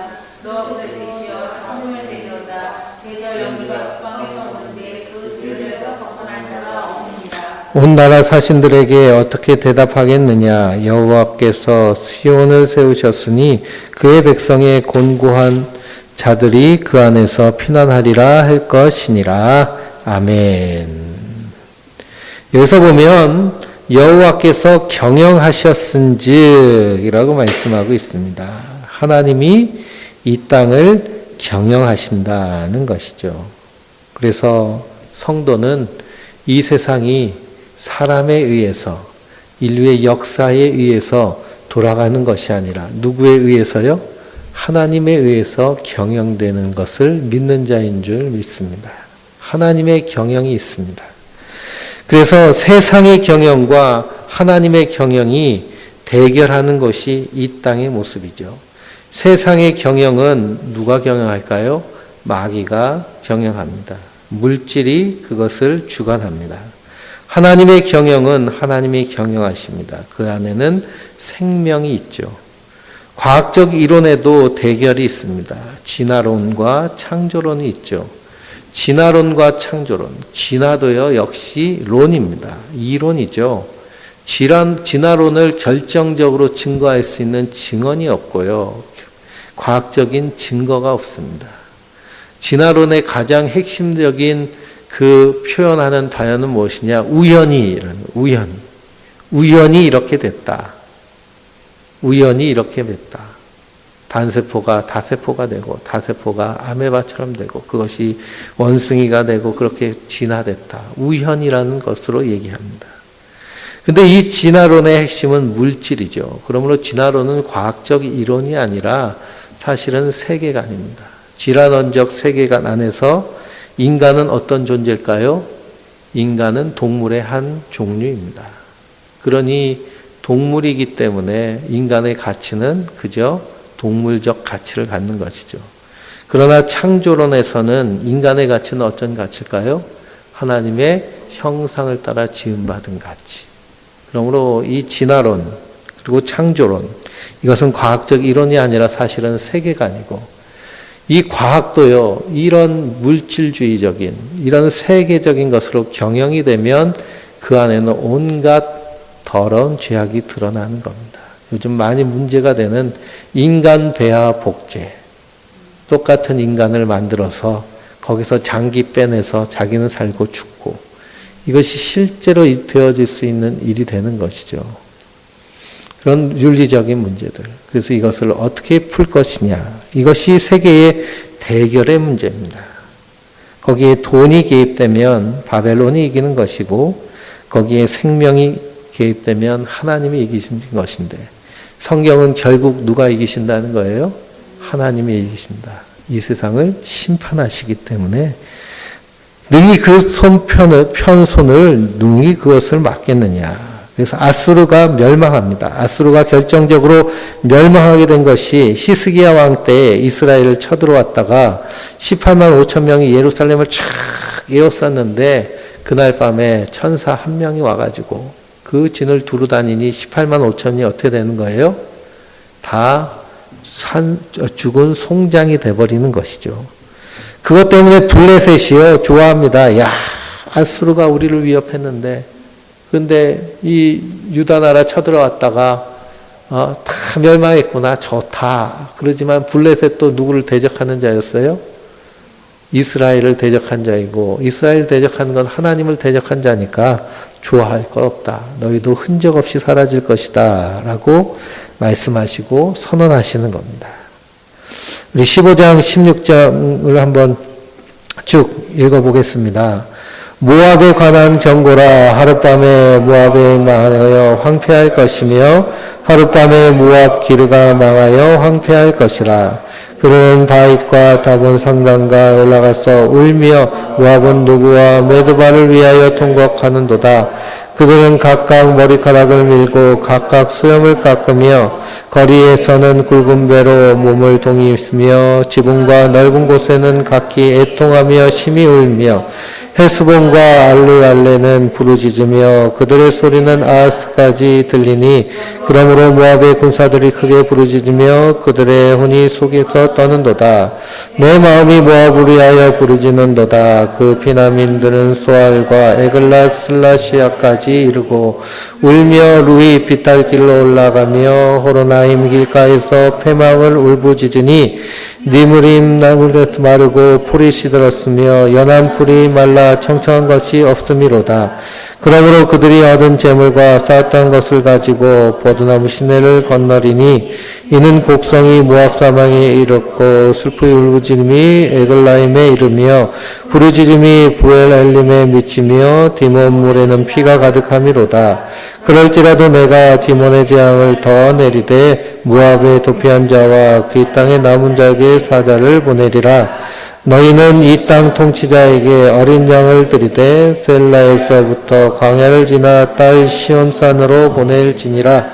Speaker 3: 너 블레셋이여 사슴을 데리러다. 계절 연기가 북방에서 오는데 그 들에서 벗어난 자가 없느니라.
Speaker 1: 온 나라 사신들에게 어떻게 대답하겠느냐. 여호와께서 시온을 세우셨으니 그의 백성의 곤고한 자들이 그 안에서 피난하리라 할 것이니라. 아멘. 여기서 보면 여호와께서 경영하셨은즉 이라고 말씀하고 있습니다. 하나님이 이 땅을 경영하신다는 것이죠. 그래서 성도는 이 세상이 사람에 의해서, 인류의 역사에 의해서 돌아가는 것이 아니라 누구에 의해서요? 하나님에 의해서 경영되는 것을 믿는 자인 줄 믿습니다. 하나님의 경영이 있습니다. 그래서 세상의 경영과 하나님의 경영이 대결하는 것이 이 땅의 모습이죠. 세상의 경영은 누가 경영할까요? 마귀가 경영합니다. 물질이 그것을 주관합니다. 하나님의 경영은 하나님이 경영하십니다. 그 안에는 생명이 있죠. 과학적 이론에도 대결이 있습니다. 진화론과 창조론이 있죠. 진화론과 창조론. 진화도요, 역시 론입니다. 이론이죠. 진화론을 결정적으로 증거할 수 있는 증언이 없고요. 과학적인 증거가 없습니다. 진화론의 가장 핵심적인 그 표현하는 단어는 무엇이냐? 우연히 이렇게 됐다. 우연히 이렇게 됐다. 단세포가 다세포가 되고 다세포가 아메바처럼 되고 그것이 원숭이가 되고 그렇게 진화됐다. 우연이라는 것으로 얘기합니다. 근데 이 진화론의 핵심은 물질이죠. 그러므로 진화론은 과학적 이론이 아니라 사실은 세계관입니다. 진화론적 세계관 안에서 인간은 어떤 존재일까요? 인간은 동물의 한 종류입니다. 그러니 동물이기 때문에 인간의 가치는 그저 동물적 가치를 갖는 것이죠. 그러나 창조론에서는 인간의 가치는 어떤 가치일까요? 하나님의 형상을 따라 지음받은 가치. 그러므로 이 진화론 그리고 창조론 이것은 과학적 이론이 아니라 사실은 세계관이고 이 과학도요 이런 물질주의적인 이런 세계적인 것으로 경영이 되면 그 안에는 온갖 더러운 죄악이 드러나는 겁니다. 요즘 많이 문제가 되는 인간 배아 복제. 똑같은 인간을 만들어서 거기서 장기 빼내서 자기는 살고 죽고 이것이 실제로 되어질 수 있는 일이 되는 것이죠. 그런 윤리적인 문제들. 그래서 이것을 어떻게 풀 것이냐. 이것이 세계의 대결의 문제입니다. 거기에 돈이 개입되면 바벨론이 이기는 것이고 거기에 생명이 개입되면 하나님이 이기신 것인데 성경은 결국 누가 이기신다는 거예요? 하나님이 이기신다. 이 세상을 심판하시기 때문에 능히 그 편손을 능히 그것을 막겠느냐. 그래서 아수르가 멸망합니다. 아수르가 결정적으로 멸망하게 된 것이 히스기야 왕 때 이스라엘을 쳐들어왔다가 18만 5천 명이 예루살렘을 쫙 에워쌌는데 그날 밤에 천사 한 명이 와가지고 그 진을 두루 다니니 18만 5천이 어떻게 되는 거예요? 다 죽은 송장이 돼버리는 것이죠. 그것 때문에 블레셋이요 좋아합니다. 야, 아수르가 우리를 위협했는데, 근데 이 유다 나라 쳐들어왔다가 다 멸망했구나. 좋다. 그러지만 블레셋도 누구를 대적하는 자였어요? 이스라엘을 대적한 자이고 이스라엘 대적한 건 하나님을 대적한 자니까 좋아할 것 없다. 너희도 흔적 없이 사라질 것이다. 라고 말씀하시고 선언하시는 겁니다. 우리 15장 16절을 한번 쭉 읽어보겠습니다. 모압에 관한 경고라. 하룻밤에 모압이 망하여 황폐할 것이며 하룻밤에 모압 기르가 망하여 황폐할 것이라. 그는 바윗과 다본 상단가 올라가서 울며 모압은 누구와 메드바를 위하여 통곡하는도다. 그들은 각각 머리카락을 밀고 각각 수염을 깎으며 거리에서는 굵은 배로 몸을 동이며 지붕과 넓은 곳에는 각기 애통하며 심히 울며 헤스본과 알르알레는 부르짖으며 그들의 소리는 아하스까지 들리니 그러므로 모압의 군사들이 크게 부르짖으며 그들의 혼이 속에서 떠는도다. 내 마음이 모압을 위하여 부르짖는도다. 그 피난민들은 소알과 에글랏 슬라시아까지 이르고 울며 루이 비탈길로 올라가며 호로나임 길가에서 패망을 울부짖으니 니무림 나무에서 마르고 풀이 시들었으며 연한 풀이 말라 청청한 것이 없음이로다. 그러므로 그들이 얻은 재물과 쌓았던 것을 가지고 버드나무 시내를 건너리니 이는 곡성이 모압 사망에 이르고 슬프이 울부짖음이 에글라임에 이르며 부르짖음이 부엘엘림에 미치며 디몬 물에는 피가 가득함이로다. 그럴지라도 내가 디몬의 재앙을 더 내리되 모압의 도피한 자와 그 땅에 남은 자에게 사자를 보내리라. 너희는 이 땅 통치자에게 어린 양을 드리되 셀라에서부터 광야를 지나 딸 시온산으로 보낼지니라.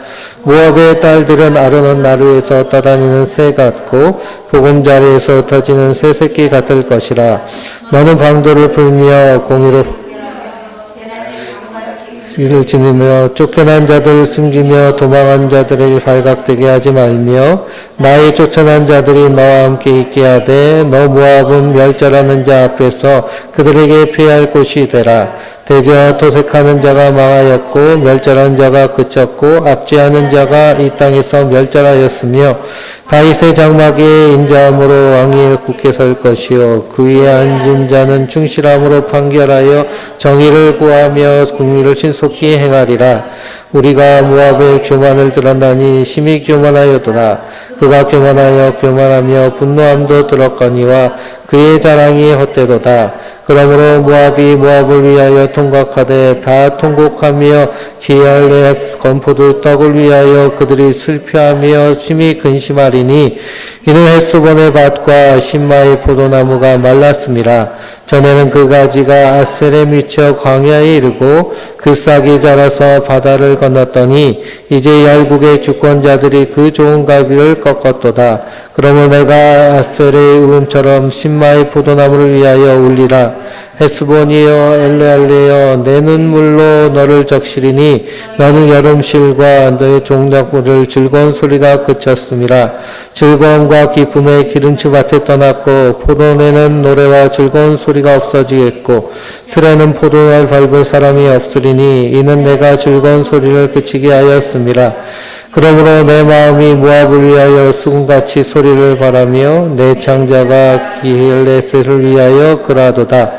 Speaker 1: 모압의 딸들은 아르논 나루에서 떠다니는 새 같고 보금자리에서 터지는 새 새끼 같을 것이라. 너는 방도를 풀며 공의로 이를 지니며 쫓겨난 자들을 숨기며 도망한 자들에게 발각되게 하지 말며 나의 쫓아난 자들이 너와 함께 있게 하되 너 모압은 멸절하는 자 앞에서 그들에게 피할 곳이 되라. 대저 도색하는 자가 망하였고 멸절한 자가 그쳤고 압제하는 자가 이 땅에서 멸절하였으며 다윗의 장막에 인자함으로 왕이 굳게 설 것이요 그 위에 앉은 자는 충실함으로 판결하여 정의를 구하며 공의를 신속히 행하리라. 우리가 모압의 교만을 드러나니 심히 교만하였도다. 그가 교만하여 교만하며 분노함도 들었거니와 그의 자랑이 헛되도다. 그러므로 모압이 모압을 위하여 통곡하되 다 통곡하며 기알레 건포도 떡을 위하여 그들이 슬퍼하며 심히 근심하리니 이는 헤스본의 밭과 신마의 포도나무가 말랐음이라. 전에는 그 가지가 아셀에 미쳐 광야에 이르고 그 싹이 자라서 바다를 건넜더니 이제 열국의 주권자들이 그 좋은 가지를 꺾었도다. 그러므로 내가 아셀의 울음처럼 신마의 포도나무를 위하여 울리라. 헤스본이여 엘레알레여 내 눈물로 너를 적시리니 너는 여름실과 너의 종작물을 즐거운 소리가 그쳤음이라. 즐거움과 기쁨의 기름치밭에 떠났고 포도내는 노래와 즐거운 소리가 없어지겠고 틀에는 포도알 밟을 사람이 없으리니 이는 내가 즐거운 소리를 그치게 하였음이라. 그러므로 내 마음이 모압을 위하여 수금같이 소리를 바라며 내 창자가 기엘레셋을 위하여 그라도다.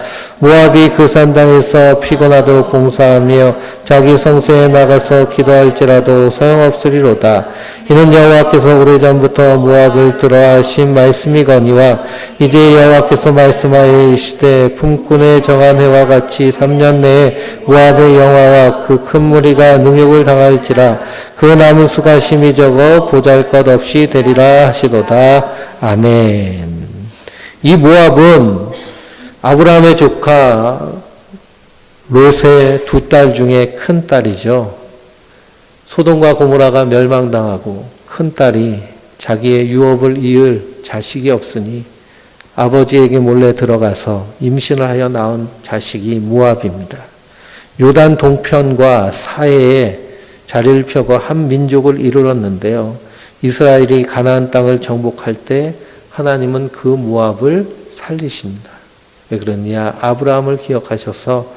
Speaker 1: 모압이 그 산당에서 피곤하도록 봉사하며 자기 성소에 나가서 기도할지라도 소용없으리로다. 이는 여호와께서 오래전부터 모압을 들어하신 말씀이거니와 이제 여호와께서 말씀하여 이르시되 품꾼의 정한 해와 같이 3년 내에 모압의 영화와 그 큰 무리가 능욕을 당할지라. 그 남은 수가 심히 적어 보잘것없이 되리라 하시도다. 아멘. 이 모압은 아브라함의 조카 롯의 두 딸 중에 큰 딸이죠. 소돔과 고모라가 멸망당하고 큰 딸이 자기의 유업을 이을 자식이 없으니 아버지에게 몰래 들어가서 임신을 하여 낳은 자식이 모압입니다. 요단 동편과 사해에 자리를 펴고 한 민족을 이루었는데요. 이스라엘이 가나안 땅을 정복할 때 하나님은 그 모압을 살리십니다. 왜 그러냐? 아브라함을 기억하셔서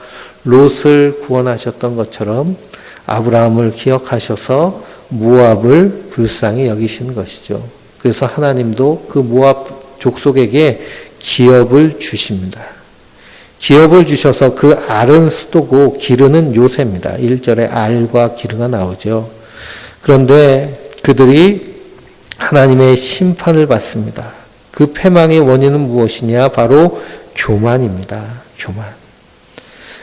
Speaker 1: 롯을 구원하셨던 것처럼 아브라함을 기억하셔서 모압을 불쌍히 여기신 것이죠. 그래서 하나님도 그 모압 족속에게 기업을 주십니다. 기업을 주셔서 그 알은 수도고 기르는 요새입니다. 1절에 알과 기르가 나오죠. 그런데 그들이 하나님의 심판을 받습니다. 그 패망의 원인은 무엇이냐? 바로 교만입니다. 교만.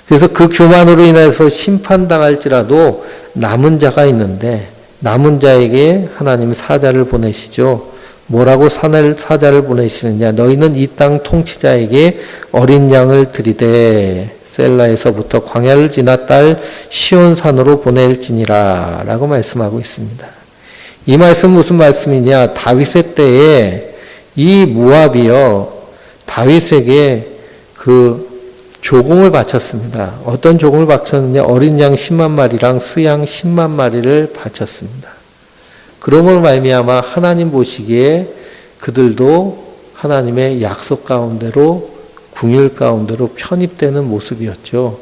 Speaker 1: 그래서 그 교만으로 인해서 심판당할지라도 남은 자가 있는데 남은 자에게 하나님이 사자를 보내시죠. 뭐라고 사자를 보내시느냐? 너희는 이 땅 통치자에게 어린 양을 드리되 셀라에서부터 광야를 지나 딸 시온산으로 보낼지니라 라고 말씀하고 있습니다. 이 말씀 무슨 말씀이냐? 다윗의 때에 이 모압이요 다윗에게 그 조공을 바쳤습니다. 어떤 조공을 바쳤느냐? 어린 양 10만 마리랑 수양 10만 마리를 바쳤습니다. 그러므로 말미암아 하나님 보시기에 그들도 하나님의 약속 가운데로 궁율 가운데로 편입되는 모습이었죠.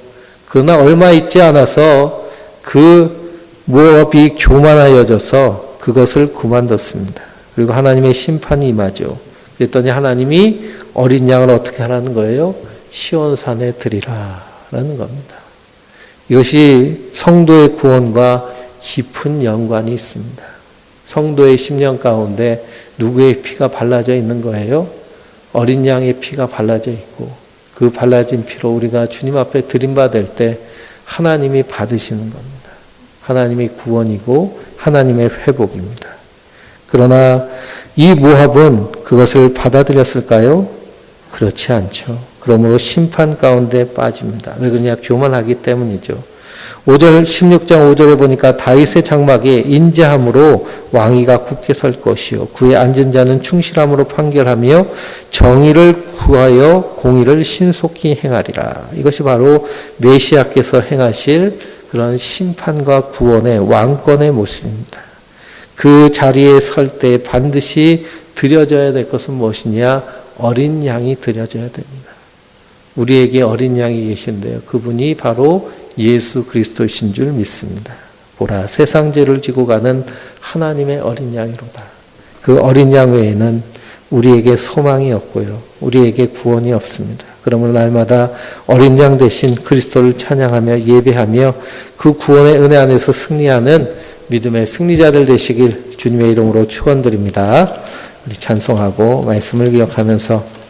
Speaker 1: 그러나 얼마 있지 않아서 그 모압이 교만하여져서 그것을 그만뒀습니다. 그리고 하나님의 심판이 임하죠. 그랬더니 하나님이 어린 양을 어떻게 하라는 거예요? 시온산에 드리라라는 겁니다. 이것이 성도의 구원과 깊은 연관이 있습니다. 성도의 심령 가운데 누구의 피가 발라져 있는 거예요? 어린 양의 피가 발라져 있고 그 발라진 피로 우리가 주님 앞에 드림받을 때 하나님이 받으시는 겁니다. 하나님이 구원이고 하나님의 회복입니다. 그러나 이 모압은 그것을 받아들였을까요? 그렇지 않죠. 그러므로 심판 가운데 빠집니다. 왜 그러냐? 교만하기 때문이죠. 16장 5절에 보니까 다윗의 장막에 인자함으로 왕위가 굳게 설 것이요 그의 앉은 자는 충실함으로 판결하며 정의를 구하여 공의를 신속히 행하리라. 이것이 바로 메시아께서 행하실 그런 심판과 구원의 왕권의 모습입니다. 그 자리에 설 때 반드시 드려져야 될 것은 무엇이냐? 어린 양이 드려져야 됩니다. 우리에게 어린 양이 계신데요. 그분이 바로 예수 그리스도이신 줄 믿습니다. 보라, 세상 죄를 지고 가는 하나님의 어린 양이로다. 그 어린 양 외에는 우리에게 소망이 없고요. 우리에게 구원이 없습니다. 그러므로 날마다 어린 양 대신 그리스도를 찬양하며 예배하며 그 구원의 은혜 안에서 승리하는 믿음의 승리자들 되시길 주님의 이름으로 축원드립니다. 우리 찬송하고 말씀을 기억하면서